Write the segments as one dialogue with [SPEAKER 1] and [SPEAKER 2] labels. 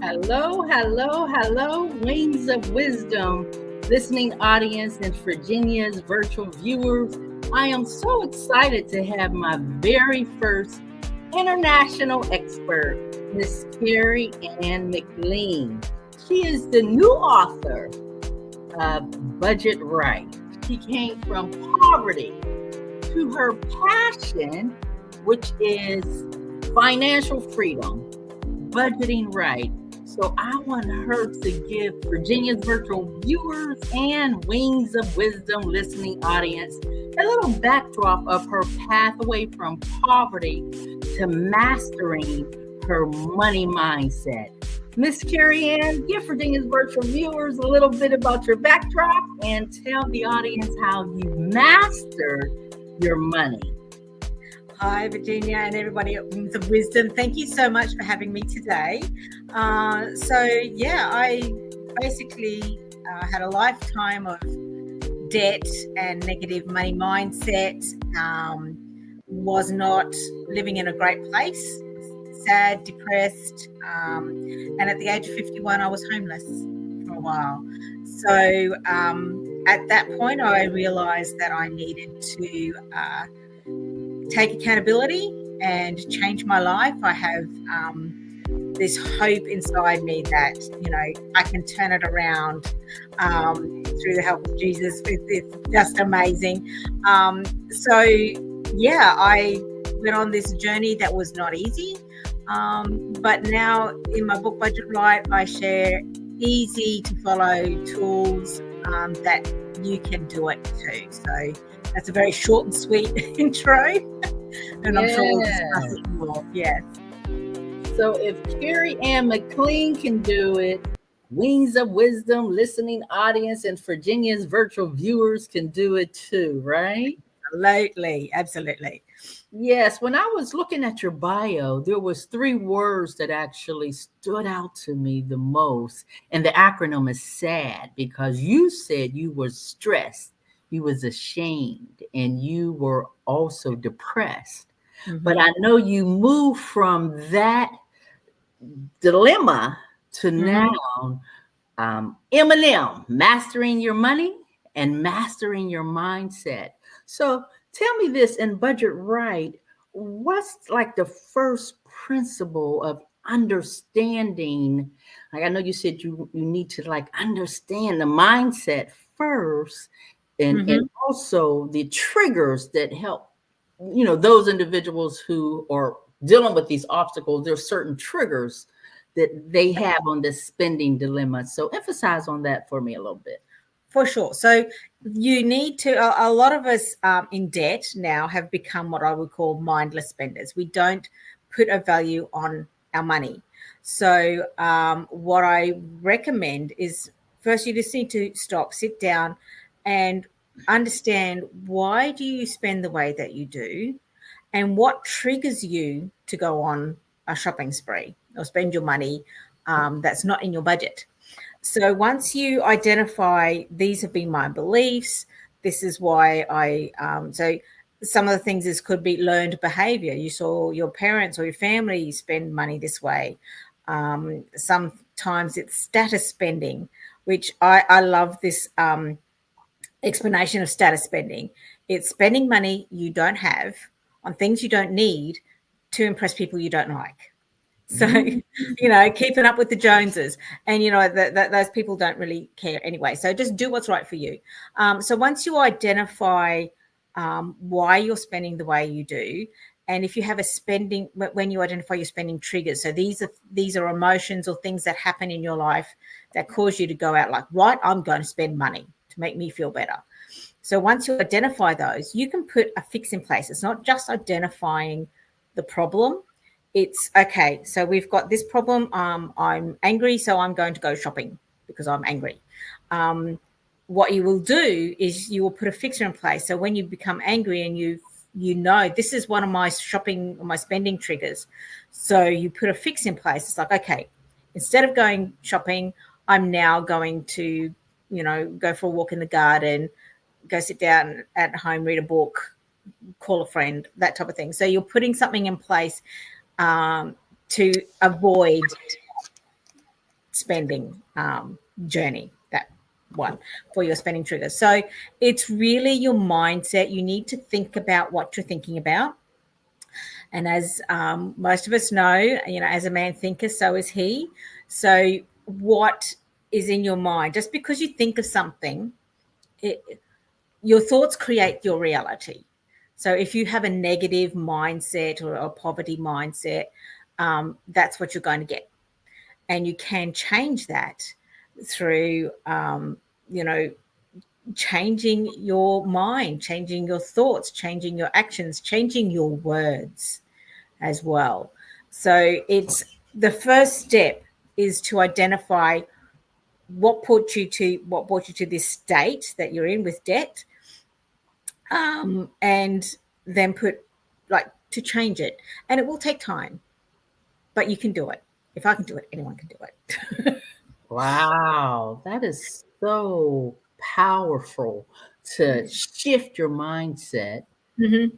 [SPEAKER 1] Hello, hello, hello, Wings of Wisdom, listening audience and Virginia's virtual viewers. I am so excited to have my very first international expert, Miss Carrie Ann McLean. She is the new author of Budget Right. She came from poverty to her passion, which is financial freedom, budgeting right. So I want her to give Virginia's virtual viewers and Wings of Wisdom listening audience a little backdrop of her pathway from poverty to mastering her money mindset. Miss Carrie Ann, give Virginia's virtual viewers a little bit about your backdrop and tell the audience how you mastered your money.
[SPEAKER 2] Hi, Virginia, and everybody at Wings of Wisdom. Thank you so much for having me today. I basically had a lifetime of debt and negative money mindset, was not living in a great place, sad, depressed, and at the age of 51, I was homeless for a while. So at that point, I realized that I needed to take accountability and change my life. I have this hope inside me that, I can turn it around through the help of Jesus. It's just amazing. I went on this journey that was not easy. But now in my book, Budget Right, I share easy to follow tools that you can do it too. So that's a very short and sweet intro, and I'm sure we'll discuss it more. Yes.
[SPEAKER 1] So if Carrie Ann McLean can do it, Wings of Wisdom listening audience and Virginia's virtual viewers can do it too, right?
[SPEAKER 2] Absolutely.
[SPEAKER 1] Yes. When I was looking at your bio, there was 3 words that actually stood out to me the most, and the acronym is SAD, because you said you were stressed, you was ashamed, and you were also depressed. Mm-hmm. But I know you moved from that dilemma to now M&M, mastering your money and mastering your mindset. So tell me this, in Budget Right, what's like the first principle of understanding? Like, I know you said you need to like understand the mindset first, and also the triggers that help, those individuals who are dealing with these obstacles. There's certain triggers that they have on this spending dilemma. So emphasize on that for me a little bit.
[SPEAKER 2] For sure. So you need to, a lot of us in debt now have become what I would call mindless spenders. We don't put a value on our money. So what I recommend is, first you just need to stop, sit down and understand, why do you spend the way that you do, and what triggers you to go on a shopping spree or spend your money that's not in your budget. So once you identify, these have been my beliefs, this is why so some of the things could be learned behavior. You saw your parents or your family spend money this way. Sometimes it's status spending, which I love this explanation of status spending. It's spending money you don't have on things you don't need to impress people you don't like. So, keeping up with the Joneses, and, that those people don't really care anyway. So just do what's right for you. So once you identify why you're spending the way you do, and if you have when you identify your spending triggers, so these are emotions or things that happen in your life that cause you to go out like, right, I'm going to spend money to make me feel better. So once you identify those, you can put a fix in place. It's not just identifying the problem. It's, okay, so we've got this problem. I'm angry, so I'm going to go shopping because I'm angry. What you will do is you will put a fixer in place. So when you become angry and you this is one of my spending triggers. So you put a fix in place. It's like, okay, instead of going shopping, I'm now going to, go for a walk in the garden, go sit down at home, read a book, call a friend, that type of thing. So you're putting something in place to avoid spending journey, that one for your spending triggers. So it's really your mindset. You need to think about what you're thinking about. And as most of us know, as a man thinketh, so is he. So what is in your mind? Just because you think of something, your thoughts create your reality. So if you have a negative mindset or a poverty mindset, that's what you're going to get. And you can change that through, changing your mind, changing your thoughts, changing your actions, changing your words as well. So it's the first step is to identify what brought you to this state that you're in with debt, and then to change it. And it will take time, but you can do it. If I can do it, anyone can do it.
[SPEAKER 1] Wow, that is so powerful to shift your mindset,
[SPEAKER 2] Mm-hmm.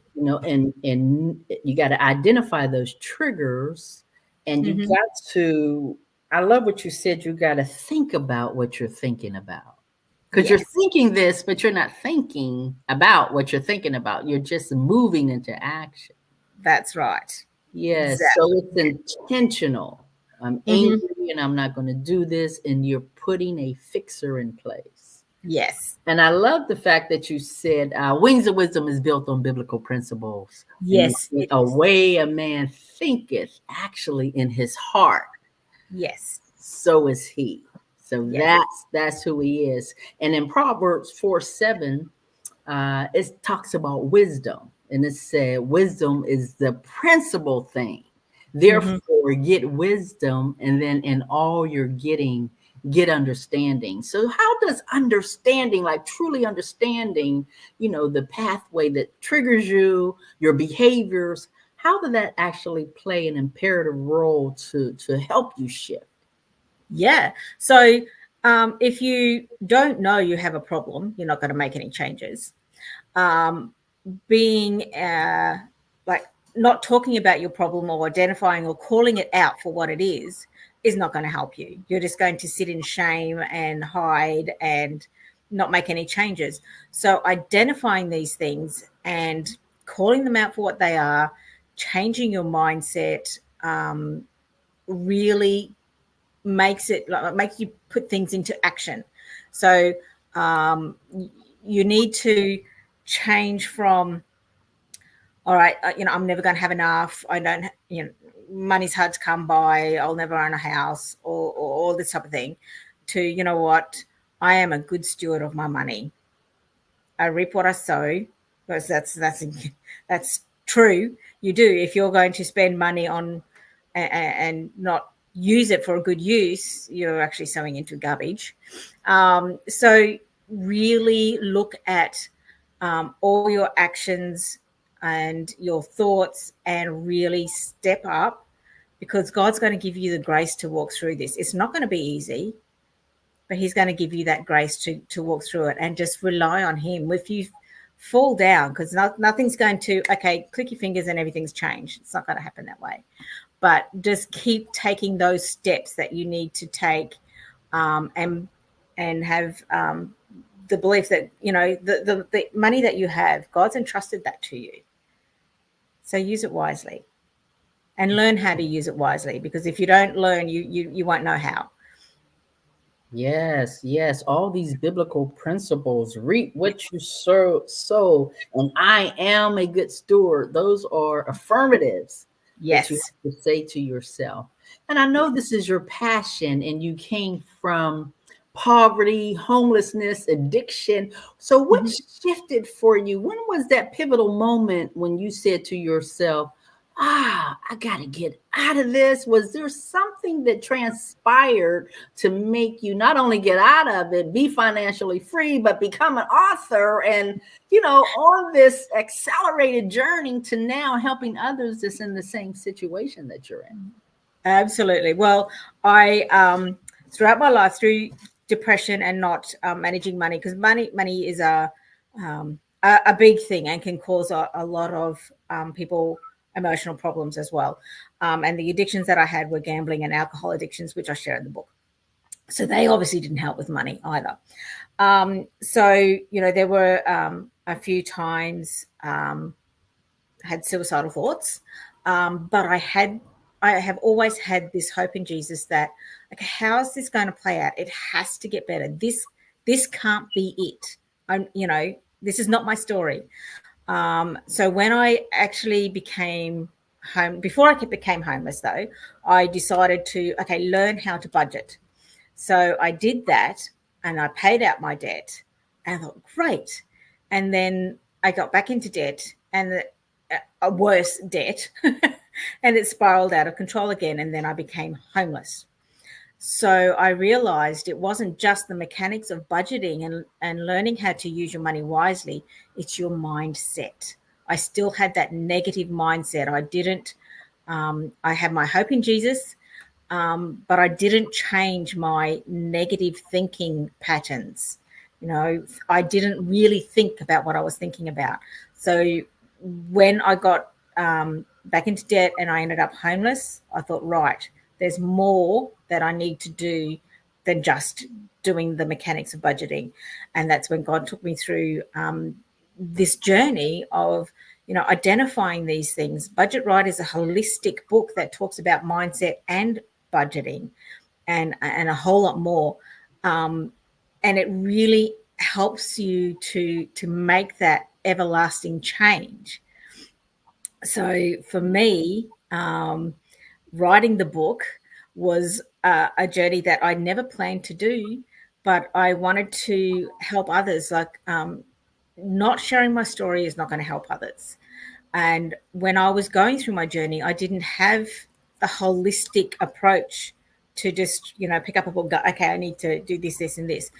[SPEAKER 1] and you got to identify those triggers, and you
[SPEAKER 2] Mm-hmm.
[SPEAKER 1] got to, I love what you said, you got to think about what you're thinking about. Because you're
[SPEAKER 2] Yes,
[SPEAKER 1] thinking this, but you're not thinking about what you're thinking about. You're just moving into action.
[SPEAKER 2] that's right.
[SPEAKER 1] Yes, so
[SPEAKER 2] Exactly.
[SPEAKER 1] it's intentional. I'm
[SPEAKER 2] Mm-hmm.
[SPEAKER 1] angry and I'm not going to do this, and you're putting a fixer in place.
[SPEAKER 2] Yes.
[SPEAKER 1] And I love the fact that you said Wings of Wisdom is built on biblical principles. And you
[SPEAKER 2] Yes,
[SPEAKER 1] said,
[SPEAKER 2] it
[SPEAKER 1] a
[SPEAKER 2] is.
[SPEAKER 1] way a man thinketh, actually in his heart,
[SPEAKER 2] Yes.
[SPEAKER 1] so is he. So
[SPEAKER 2] Yes.
[SPEAKER 1] that's who he is. And in Proverbs 4:7, it talks about wisdom, and it said wisdom is the principal thing.
[SPEAKER 2] Mm-hmm.
[SPEAKER 1] Therefore get wisdom, and then in all you're getting, get understanding. So how does understanding, like truly understanding, the pathway that triggers you, your behaviors, how did that actually play an imperative role to help you shift?
[SPEAKER 2] Yeah. So if you don't know you have a problem, you're not going to make any changes. Um, being like not talking about your problem or identifying or calling it out for what it is not going to help you. You're just going to sit in shame and hide and not make any changes. So identifying these things and calling them out for what they are, changing your mindset, really makes you put things into action. So um, you need to change from, all right, I'm never going to have enough. I don't, money's hard to come by. I'll never own a house, or all this type of thing, to, you know what, I am a good steward of my money. I reap what I sow, because that's true. You do. If you're going to spend money on and not use it for a good use, you're actually sowing into garbage. So really look at all your actions and your thoughts and really step up, because God's going to give you the grace to walk through this. It's not going to be easy, but he's going to give you that grace to walk through it, and just rely on him. If you fall down, because nothing's going to, okay, click your fingers and everything's changed. It's not going to happen that way. But just keep taking those steps that you need to take, and have the belief that, the money that you have, God's entrusted that to you. So use it wisely and learn how to use it wisely, because if you don't learn, you won't know how.
[SPEAKER 1] Yes, yes. All these biblical principles, reap what you sow, and I am a good steward. Those are affirmatives that you
[SPEAKER 2] Yes.
[SPEAKER 1] have to say to yourself. And I know this is your passion, and you came from poverty, homelessness, addiction. So, what
[SPEAKER 2] Mhm.
[SPEAKER 1] shifted for you? When was that pivotal moment when you said to yourself, I got to get out of this? Was there something that transpired to make you not only get out of it, be financially free, but become an author and, on this accelerated journey to now helping others that's in the same situation that you're in?
[SPEAKER 2] Absolutely. Well, I throughout my life, through depression and not managing money, because money is a big thing and can cause a lot of people emotional problems as well. And the addictions that I had were gambling and alcohol addictions, which I share in the book. So they obviously didn't help with money either. So, you know, there were a few times had suicidal thoughts, but I have always had this hope in Jesus that, okay, how is this going to play out? It has to get better. This can't be it. You know, this is not my story. So when I actually became before I became homeless, though, I decided to, okay, learn how to budget. So I did that and I paid out my debt and I thought, great. And then I got back into debt and a worse debt and it spiraled out of control again. And then I became homeless. So I realized it wasn't just the mechanics of budgeting and learning how to use your money wisely, it's your mindset. I still had that negative mindset. I had my hope in Jesus, but I didn't change my negative thinking patterns. You know, I didn't really think about what I was thinking about. So when I got back into debt and I ended up homeless, I thought, right, there's more that I need to do than just doing the mechanics of budgeting. And that's when God took me through this journey of, you know, identifying these things. Budget Right is a holistic book that talks about mindset and budgeting and a whole lot more. And it really helps you to make that everlasting change. So for me, writing the book was a journey that I never planned to do, but I wanted to help others. Like, not sharing my story is not going to help others. And when I was going through my journey, I didn't have the holistic approach to just, you know, pick up a book and go, okay, I need to do this, this, and this.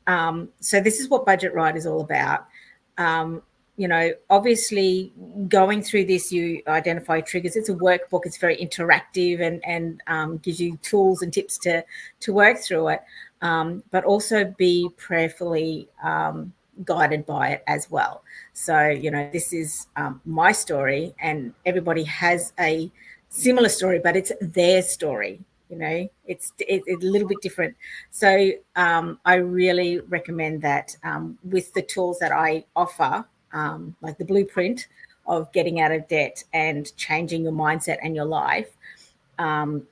[SPEAKER 2] So this is what Budget Right is all about. You know, obviously going through this, you identify triggers. It's a workbook. It's very interactive and gives you tools and tips to work through it, but also be prayerfully guided by it as well. So, you know, this is my story, and everybody has a similar story, but it's their story. You know, it's a little bit different. So I really recommend that with the tools that I offer, like the blueprint of getting out of debt and changing your mindset and your life,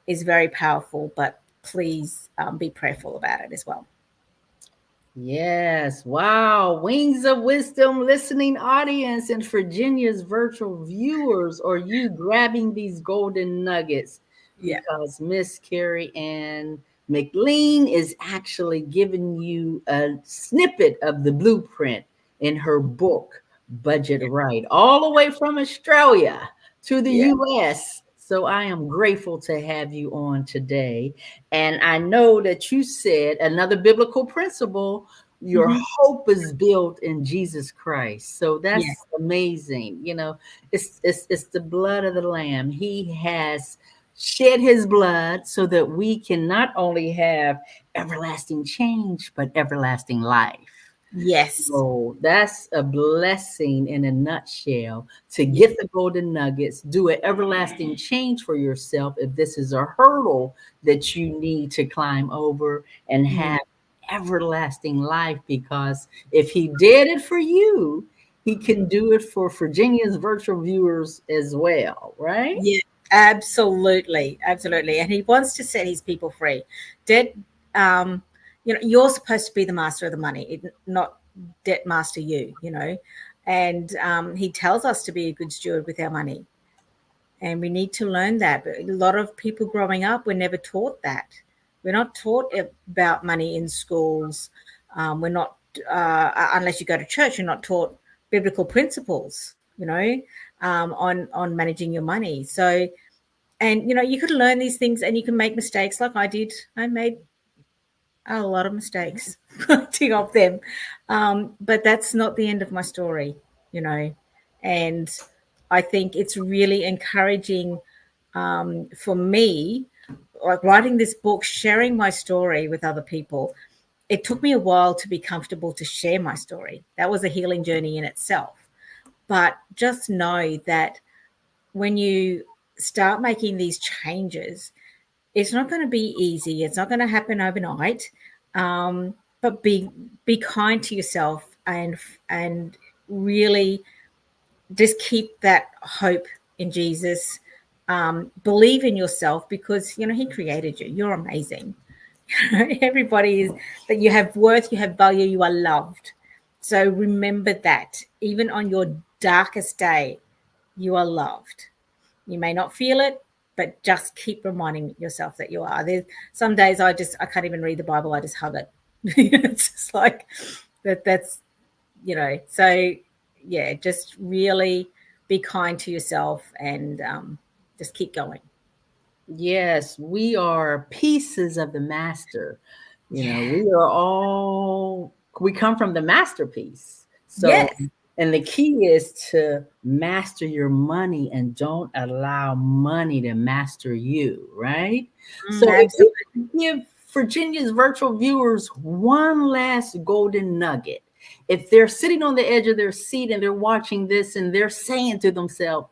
[SPEAKER 2] is very powerful. But please be prayerful about it as well.
[SPEAKER 1] Yes. Wow. Wings of Wisdom listening audience and Virginia's virtual viewers. Are you grabbing these golden nuggets?
[SPEAKER 2] Yeah.
[SPEAKER 1] Because Miss Carrie Ann McLean is actually giving you a snippet of the blueprint in her book, Budget Right, all the way from Australia to the
[SPEAKER 2] Yeah.
[SPEAKER 1] US. So I am grateful to have you on today. And I know that you said another biblical principle, your
[SPEAKER 2] Mm-hmm.
[SPEAKER 1] hope is built in Jesus Christ. So
[SPEAKER 2] Yeah.
[SPEAKER 1] that's amazing. You know, it's the blood of the Lamb. He has shed his blood so that we can not only have everlasting change, but everlasting life.
[SPEAKER 2] Yes.
[SPEAKER 1] So that's a blessing in a nutshell to
[SPEAKER 2] Yeah.
[SPEAKER 1] get the golden nuggets, do an everlasting change for yourself if this is a hurdle that you need to climb over and
[SPEAKER 2] Mm.
[SPEAKER 1] have everlasting life. Because if he did it for you, he can do it for Virginia's virtual viewers as well, right?
[SPEAKER 2] Yeah. Absolutely. Absolutely. And he wants to set his people free. Debt, you know, you're supposed to be the master of the money, not debt master you, you know. And he tells us to be a good steward with our money. And we need to learn that. But a lot of people growing up were never taught that. We're not taught about money in schools. We're not, unless you go to church, you're not taught biblical principles, you know, on managing your money. So, and you know, you could learn these things, and you can make mistakes, like I did. I made a lot of mistakes collecting off them, but that's not the end of my story, you know. And I think it's really encouraging for me, like writing this book, sharing my story with other people. It took me a while to be comfortable to share my story. That was a healing journey in itself. But just know that when you start making these changes, It's not going to be easy. It's not going to happen overnight. But be kind to yourself and really just keep that hope in Jesus. Believe in yourself because He created you. You're amazing. Everybody is that you have worth, you have value, you are loved. So remember that even on your darkest day, you are loved. You may not feel it, but just keep reminding yourself that you are. There's some days I can't even read the Bible. I just hug it. It's just like that's so yeah, just really be kind to yourself and just keep going.
[SPEAKER 1] Yes, we are pieces of the master.
[SPEAKER 2] Yeah.
[SPEAKER 1] We come from the masterpiece. So,
[SPEAKER 2] Yes.
[SPEAKER 1] and the key is to master your money and don't allow money to master you, right? So, if
[SPEAKER 2] Absolutely.
[SPEAKER 1] you could give Virginia's virtual viewers one last golden nugget, if they're sitting on the edge of their seat and they're watching this and they're saying to themselves,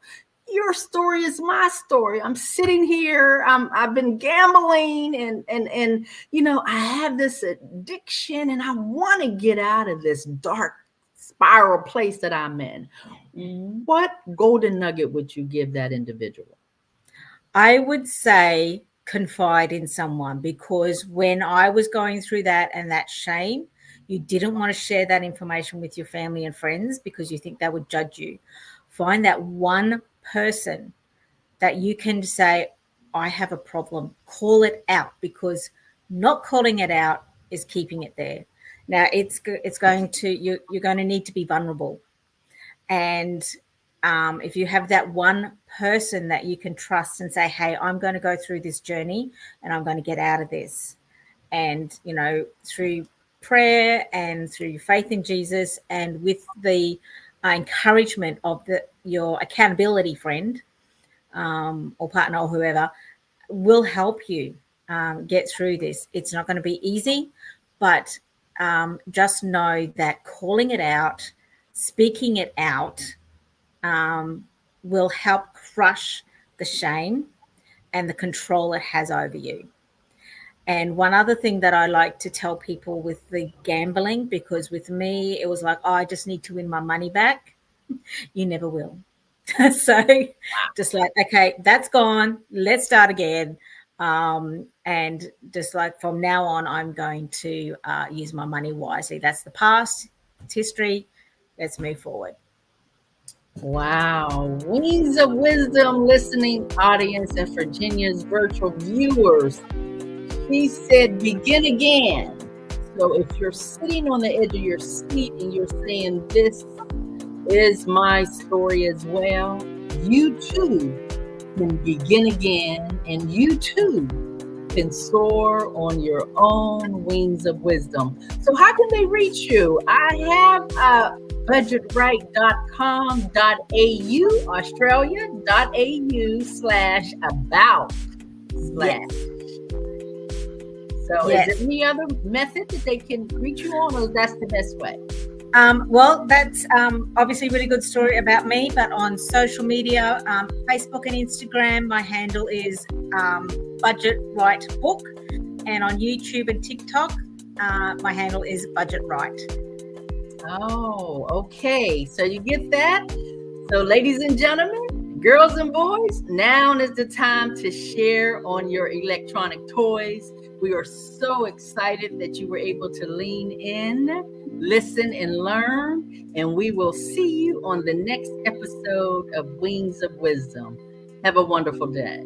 [SPEAKER 1] your story is my story. I'm sitting here. I've been gambling and I have this addiction and I want to get out of this dark spiral place that I'm in. What golden nugget would you give that individual?
[SPEAKER 2] I would say confide in someone, because when I was going through that and that shame, you didn't want to share that information with your family and friends because you think they would judge you. Find that one person that you can say, I have a problem. Call it out, because not calling it out is keeping it there. Now it's going to you're going to need to be vulnerable, and if you have that one person that you can trust and say, hey, I'm going to go through this journey and I'm going to get out of this, and through prayer and through your faith in Jesus and with the encouragement of your accountability friend, or partner or whoever, will help you get through this. It's not going to be easy, but just know that calling it out, speaking it out, will help crush the shame and the control it has over you. And one other thing that I like to tell people with the gambling, because with me, it was like, oh, I just need to win my money back. You never will. So just like, okay, that's gone. Let's start again. And just like from now on, I'm going to use my money wisely. That's the past. It's history. Let's move forward.
[SPEAKER 1] Wow. Wings of Wisdom listening audience and Virginia's virtual viewers. He said, begin again. So if you're sitting on the edge of your seat and you're saying, this is my story as well, you too can begin again, and you too can soar on your own wings of wisdom. So how can they reach you? I have budgetright.com.au, Australia.au/about/.
[SPEAKER 2] Yes.
[SPEAKER 1] So is there any other method that they can reach you on, or that's the best way?
[SPEAKER 2] Well, that's obviously a really good story about me, but on social media, Facebook and Instagram, my handle is Budget Right Book, and on YouTube and TikTok, my handle is Budget Right.
[SPEAKER 1] Oh, okay. So you get that? So ladies and gentlemen, girls and boys, now is the time to share on your electronic toys. We are so excited that you were able to lean in, listen, and learn. And we will see you on the next episode of Wings of Wisdom. Have a wonderful day.